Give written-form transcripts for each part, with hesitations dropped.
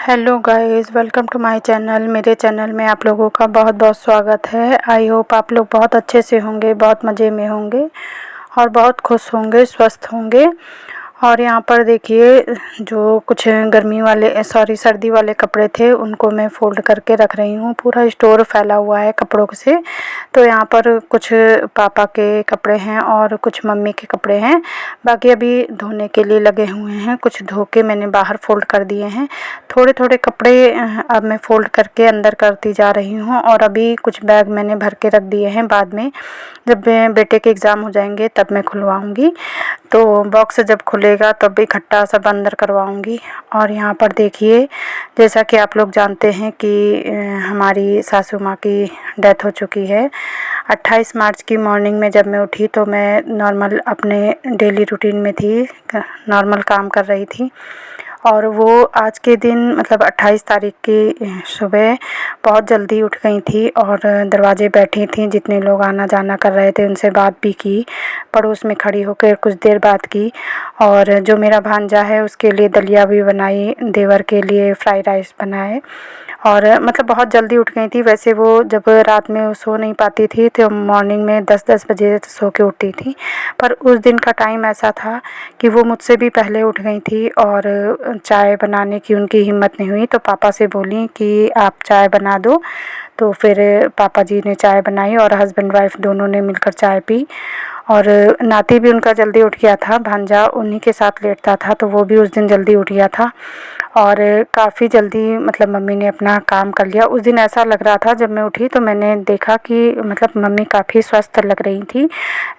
Hello guys, welcome to my channel. मेरे channel में आप लोगों का बहुत बहुत स्वागत है। आई होप आप लोग बहुत अच्छे से होंगे, बहुत मज़े में होंगे और बहुत खुश होंगे, स्वस्थ होंगे। और यहाँ पर देखिए, जो कुछ गर्मी वाले सर्दी वाले कपड़े थे उनको मैं फ़ोल्ड करके रख रही हूँ। पूरा स्टोर फैला हुआ है कपड़ों से। तो यहाँ पर कुछ पापा के कपड़े हैं और कुछ मम्मी के कपड़े हैं, बाकी अभी धोने के लिए लगे हुए हैं। कुछ धो के मैंने बाहर फ़ोल्ड कर दिए हैं। थोड़े थोड़े कपड़े अब मैं फ़ोल्ड करके अंदर करती जा रही हूँ। और अभी कुछ बैग मैंने भर के रख दिए हैं, बाद में जब बेटे के एग्ज़ाम हो जाएंगे तब मैं खुलवाऊँगी। तो बॉक्स जब खुलेगा तब इकट्ठा सब अंदर करवाऊँगी। और यहाँ पर देखिए, जैसा कि आप लोग जानते हैं कि हमारी सासू माँ की डेथ हो चुकी है। 28 मार्च की मॉर्निंग में जब मैं उठी तो मैं नॉर्मल अपने डेली रूटीन में थी, नॉर्मल काम कर रही थी। और वो आज के दिन मतलब 28 तारीख की सुबह बहुत जल्दी उठ गई थी और दरवाजे बैठी थी। जितने लोग आना जाना कर रहे थे उनसे बात भी की, पड़ोस में खड़ी होकर कुछ देर बात की। और जो मेरा भांजा है उसके लिए दलिया भी बनाई, देवर के लिए फ्राई राइस बनाए। और मतलब बहुत जल्दी उठ गई थी। वैसे वो जब रात में सो नहीं पाती थी तो मॉर्निंग में 10-10 बजे सो के उठती थी। पर उस दिन का टाइम ऐसा था कि वो मुझसे भी पहले उठ गई थी और चाय बनाने की उनकी हिम्मत नहीं हुई। तो पापा से बोली कि आप चाय बना दो। तो फिर पापा जी ने चाय बनाई और हस्बैंड वाइफ दोनों ने मिलकर चाय पी। और नाती भी उनका जल्दी उठ गया था, भांजा उन्हीं के साथ लेटता था तो वो भी उस दिन जल्दी उठ गया था। और काफ़ी जल्दी मतलब मम्मी ने अपना काम कर लिया। उस दिन ऐसा लग रहा था, जब मैं उठी तो मैंने देखा कि मतलब मम्मी काफ़ी स्वस्थ लग रही थी।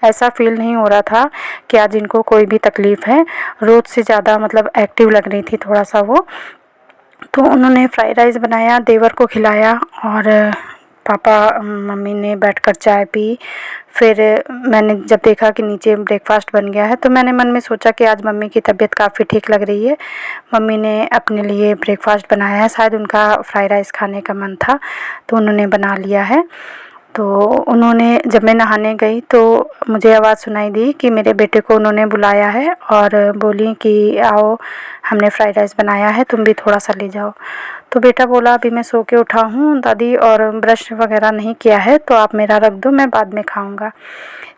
ऐसा फील नहीं हो रहा था कि आज इनको कोई भी तकलीफ़ है। रोज़ से ज़्यादा मतलब एक्टिव लग रही थी थोड़ा सा वो। तो उन्होंने फ्राइड राइस बनाया, देवर को खिलाया और पापा मम्मी ने बैठकर चाय पी। फिर मैंने जब देखा कि नीचे ब्रेकफास्ट बन गया है तो मैंने मन में सोचा कि आज मम्मी की तबीयत काफ़ी ठीक लग रही है। मम्मी ने अपने लिए ब्रेकफास्ट बनाया है, शायद उनका फ्राइड राइस खाने का मन था तो उन्होंने बना लिया है। तो उन्होंने, जब मैं नहाने गई तो मुझे आवाज़ सुनाई दी कि मेरे बेटे को उन्होंने बुलाया है और बोली कि आओ, हमने फ्राइड राइस बनाया है, तुम भी थोड़ा सा ले जाओ। तो बेटा बोला अभी मैं सो के उठा हूँ दादी और ब्रश वगैरह नहीं किया है, तो आप मेरा रख दो, मैं बाद में खाऊँगा।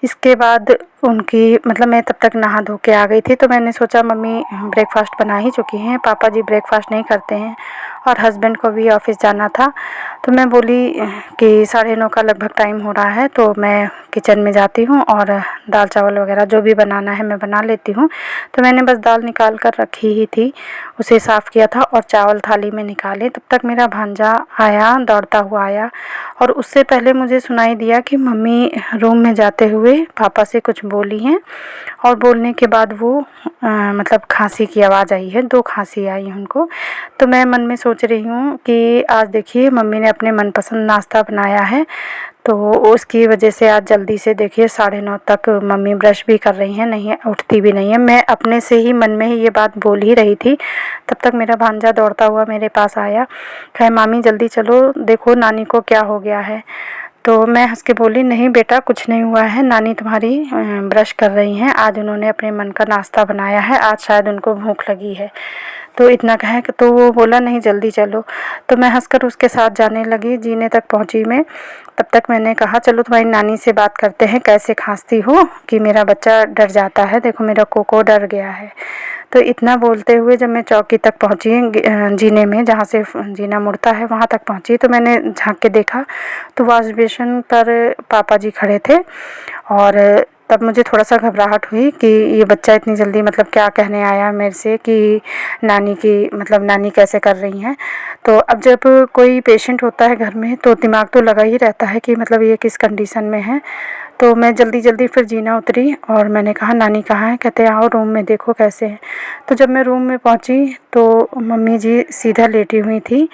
इसके बाद उनकी मतलब मैं तब तक नहा धो के आ गई थी। तो मैंने सोचा मम्मी ब्रेकफास्ट बना ही चुकी हैं, पापा जी ब्रेकफास्ट नहीं करते हैं और हस्बैंड को भी ऑफिस जाना था। तो मैं बोली कि 9:30 का लगभग टाइम हो रहा है तो मैं किचन में जाती हूँ और दाल चावल वगैरह जो भी बनाना है मैं बना लेती हूँ। तो मैंने बस दाल निकाल कर रखी ही थी, उसे साफ़ किया था और चावल थाली में निकाले। तब तक मेरा भांजा आया, दौड़ता हुआ आया। और उससे पहले मुझे सुनाई दिया कि मम्मी रूम में जाते हुए पापा से कुछ बोली हैं और बोलने के बाद वो मतलब खांसी की आवाज़ आई है, 2 खांसी आई उनको। तो मैं मन में सोच रही हूँ कि आज देखिए मम्मी ने अपने मनपसंद नाश्ता बनाया है तो उसकी वजह से आज जल्दी से देखिए 9:30 तक मम्मी ब्रश भी कर रही हैं, नहीं उठती भी नहीं है। मैं अपने से ही मन में ही ये बात बोल ही रही थी, तब तक मेरा भांजा दौड़ता हुआ मेरे पास आया, कहे मामी जल्दी चलो, देखो नानी को क्या हो गया है। तो मैं हंस के बोली नहीं बेटा, कुछ नहीं हुआ है, नानी तुम्हारी ब्रश कर रही हैं, आज उन्होंने अपने मन का नाश्ता बनाया है, आज शायद उनको भूख लगी है। तो इतना कहे तो वो बोला नहीं जल्दी चलो। तो मैं हंसकर उसके साथ जाने लगी, जीने तक पहुंची मैं। तब तक मैंने कहा चलो तुम्हारी नानी से बात करते हैं, कैसे खांसती हो कि मेरा बच्चा डर जाता है, देखो मेरा कोको डर गया है। तो इतना बोलते हुए जब मैं चौकी तक पहुंची, जीने में जहाँ से जीना मुड़ता है वहाँ तक पहुंची, तो मैंने झांक के देखा तो वॉश बेसिन पर पापा जी खड़े थे। और तब मुझे थोड़ा सा घबराहट हुई कि ये बच्चा इतनी जल्दी मतलब क्या कहने आया मेरे से कि नानी की मतलब नानी कैसे कर रही हैं। तो अब जब कोई पेशेंट होता है घर में तो दिमाग तो लगा ही रहता है कि मतलब ये किस कंडीशन में है। तो मैं जल्दी जल्दी फिर जीना उतरी और मैंने कहा नानी कहाँ है, कहते आओ रूम में देखो कैसे है। तो जब मैं रूम में पहुंची तो मम्मी जी सीधा लेटी हुई थी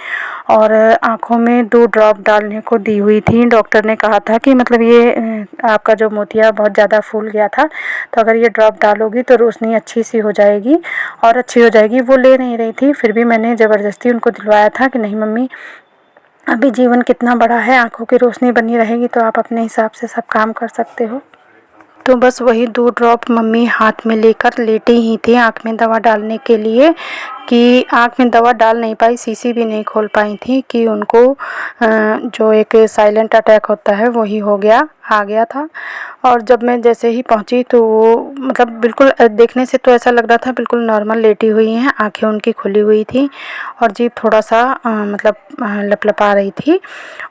और आँखों में 2 ड्रॉप डालने को दी हुई थी। डॉक्टर ने कहा था कि मतलब ये आपका जो मोतिया बहुत ज़्यादा फूल गया था, तो अगर ये ड्रॉप डालोगी तो रोशनी अच्छी सी हो जाएगी और अच्छी हो जाएगी। वो ले नहीं रही थी, फिर भी मैंने ज़बरदस्ती उनको दिलवाया था कि नहीं मम्मी, अभी जीवन कितना बड़ा है, आँखों की रोशनी बनी रहेगी तो आप अपने हिसाब से सब काम कर सकते हो। तो बस वही 2 ड्रॉप मम्मी हाथ में लेकर लेटी ही थी आँख में दवा डालने के लिए कि आँख में दवा डाल नहीं पाई, शीशी भी नहीं खोल पाई थी कि उनको जो एक साइलेंट अटैक होता है वही आ गया था। और जब मैं जैसे ही पहुंची तो वो मतलब बिल्कुल देखने से तो ऐसा लग रहा था बिल्कुल नॉर्मल लेटी हुई हैं, आंखें उनकी खुली हुई थी और जीभ थोड़ा सा मतलब लपलपा रही थी।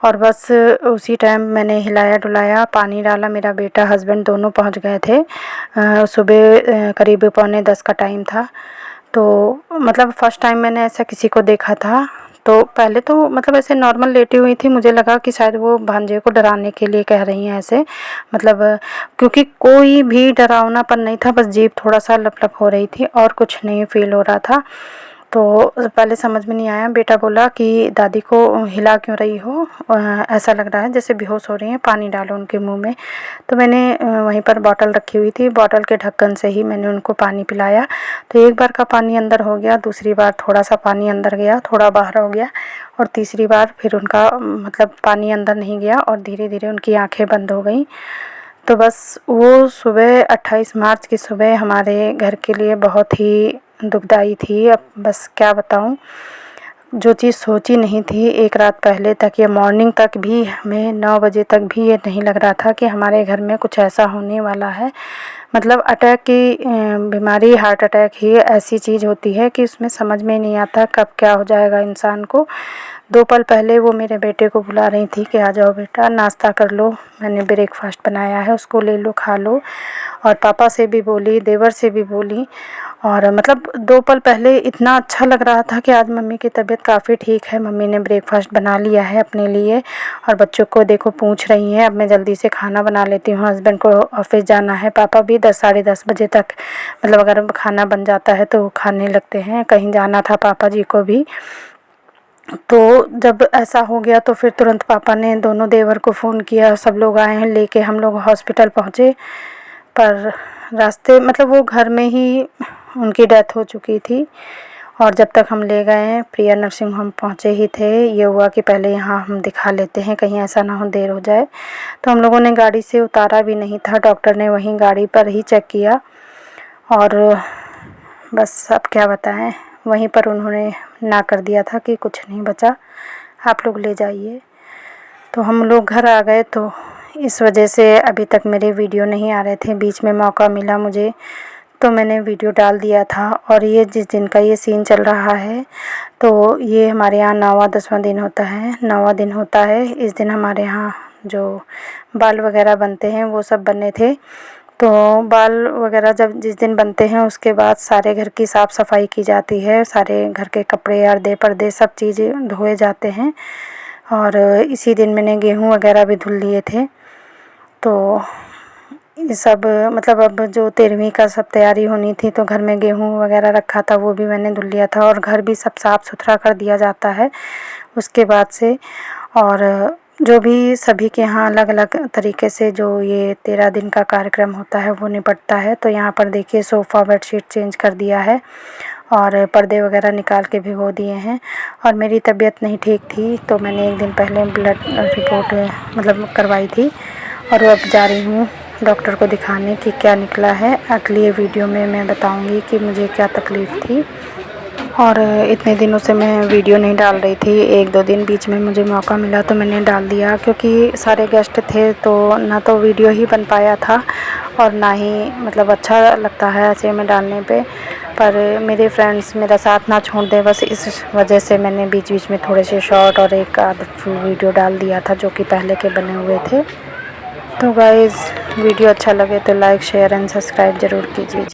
और बस उसी टाइम मैंने हिलाया डुलाया, पानी डाला, मेरा बेटा हस्बैंड दोनों पहुंच गए थे। सुबह करीब 9:45 का टाइम था। तो मतलब फ़र्स्ट टाइम मैंने ऐसा किसी को देखा था। तो पहले तो मतलब ऐसे नॉर्मल लेटी हुई थी, मुझे लगा कि शायद वो भांजे को डराने के लिए कह रही हैं ऐसे, मतलब क्योंकि कोई भी डरावनापन नहीं था, बस जीभ थोड़ा सा लप लप हो रही थी और कुछ नहीं फील हो रहा था। तो पहले समझ में नहीं आया। बेटा बोला कि दादी को हिला क्यों रही हो, ऐसा लग रहा है जैसे बेहोश हो रही हैं, पानी डालो उनके मुंह में। तो मैंने वहीं पर बॉटल रखी हुई थी, बॉटल के ढक्कन से ही मैंने उनको पानी पिलाया। तो एक बार का पानी अंदर हो गया, दूसरी बार थोड़ा सा पानी अंदर गया, थोड़ा बाहर हो गया, और तीसरी बार फिर उनका मतलब पानी अंदर नहीं गया और धीरे धीरे उनकी आँखें बंद हो गई। तो बस वो सुबह 28 मार्च की सुबह हमारे घर के लिए बहुत ही दुखदाई थी। अब बस क्या बताऊं, जो चीज़ सोची नहीं थी एक रात पहले तक या मॉर्निंग तक भी, हमें 9 बजे तक भी ये नहीं लग रहा था कि हमारे घर में कुछ ऐसा होने वाला है। मतलब अटैक की बीमारी, हार्ट अटैक ही ऐसी चीज़ होती है कि उसमें समझ में नहीं आता कब क्या हो जाएगा इंसान को। 2 पल पहले वो मेरे बेटे को बुला रही थी कि आ जाओ बेटा नाश्ता कर लो, मैंने ब्रेकफास्ट बनाया है, उसको ले लो खा लो। और पापा से भी बोली, देवर से भी बोली। और मतलब 2 पल पहले इतना अच्छा लग रहा था कि आज मम्मी की तबीयत काफ़ी ठीक है, मम्मी ने ब्रेकफास्ट बना लिया है अपने लिए और बच्चों को देखो पूछ रही हैं। अब मैं जल्दी से खाना बना लेती हूँ, हस्बैंड को ऑफिस जाना है, पापा भी 10 साढ़े 10 बजे तक मतलब अगर खाना बन जाता है तो खाने लगते हैं, कहीं जाना था पापा जी को भी। तो जब ऐसा हो गया तो फिर तुरंत पापा ने दोनों देवर को फ़ोन किया, सब लोग आए हैं लेके, हम लोग हॉस्पिटल पहुँचे। पर रास्ते मतलब वो घर में ही उनकी डेथ हो चुकी थी। और जब तक हम ले गए प्रिया नर्सिंग होम पहुँचे ही थे, ये हुआ कि पहले यहाँ हम दिखा लेते हैं, कहीं ऐसा ना हो देर हो जाए। तो हम लोगों ने गाड़ी से उतारा भी नहीं था, डॉक्टर ने वहीं गाड़ी पर ही चेक किया। और बस अब क्या बताएं, वहीं पर उन्होंने ना कर दिया था कि कुछ नहीं बचा, आप लोग ले जाइए। तो हम लोग घर आ गए। तो इस वजह से अभी तक मेरे वीडियो नहीं आ रहे थे, बीच में मौका मिला मुझे तो मैंने वीडियो डाल दिया था। और ये जिस दिन का ये सीन चल रहा है तो ये हमारे यहाँ 9वां 10वां दिन होता है, 9वां दिन होता है। इस दिन हमारे यहाँ जो बाल वगैरह बनते हैं वो सब बने थे। तो बाल वगैरह जब जिस दिन बनते हैं उसके बाद सारे घर की साफ़ सफाई की जाती है, सारे घर के कपड़े अर्दे पर्दे सब चीज़ें धोए जाते हैं। और इसी दिन मैंने गेहूँ वगैरह भी धुल लिए थे। तो ये सब मतलब अब जो 13वीं का सब तैयारी होनी थी तो घर में गेहूँ वगैरह रखा था वो भी मैंने धुल लिया था। और घर भी सब साफ़ सुथरा कर दिया जाता है उसके बाद से। और जो भी सभी के यहाँ अलग अलग तरीके से जो ये 13 दिन का कार्यक्रम होता है वो निपटता है। तो यहाँ पर देखिए सोफ़ा बेडशीट चेंज कर दिया है और पर्दे वगैरह निकाल के भिगो दिए हैं। और मेरी तबीयत नहीं ठीक थी तो मैंने एक दिन पहले ब्लड रिपोर्ट मतलब करवाई थी और अब जा रही हूँ डॉक्टर को दिखाने कि क्या निकला है। अगली वीडियो में मैं बताऊंगी कि मुझे क्या तकलीफ़ थी। और इतने दिनों से मैं वीडियो नहीं डाल रही थी, 1-2 दिन बीच में मुझे मौका मिला तो मैंने डाल दिया, क्योंकि सारे गेस्ट थे तो ना तो वीडियो ही बन पाया था और ना ही मतलब अच्छा लगता है ऐसे में डालने पे। पर मेरे फ्रेंड्स मेरा साथ ना छोड़ दें, बस इस वजह से मैंने बीच बीच में थोड़े से शॉर्ट और एक आध फुल वीडियो डाल दिया था जो कि पहले के बने हुए थे। तो गाइज़ वीडियो अच्छा लगे तो लाइक शेयर एंड सब्सक्राइब ज़रूर कीजिए।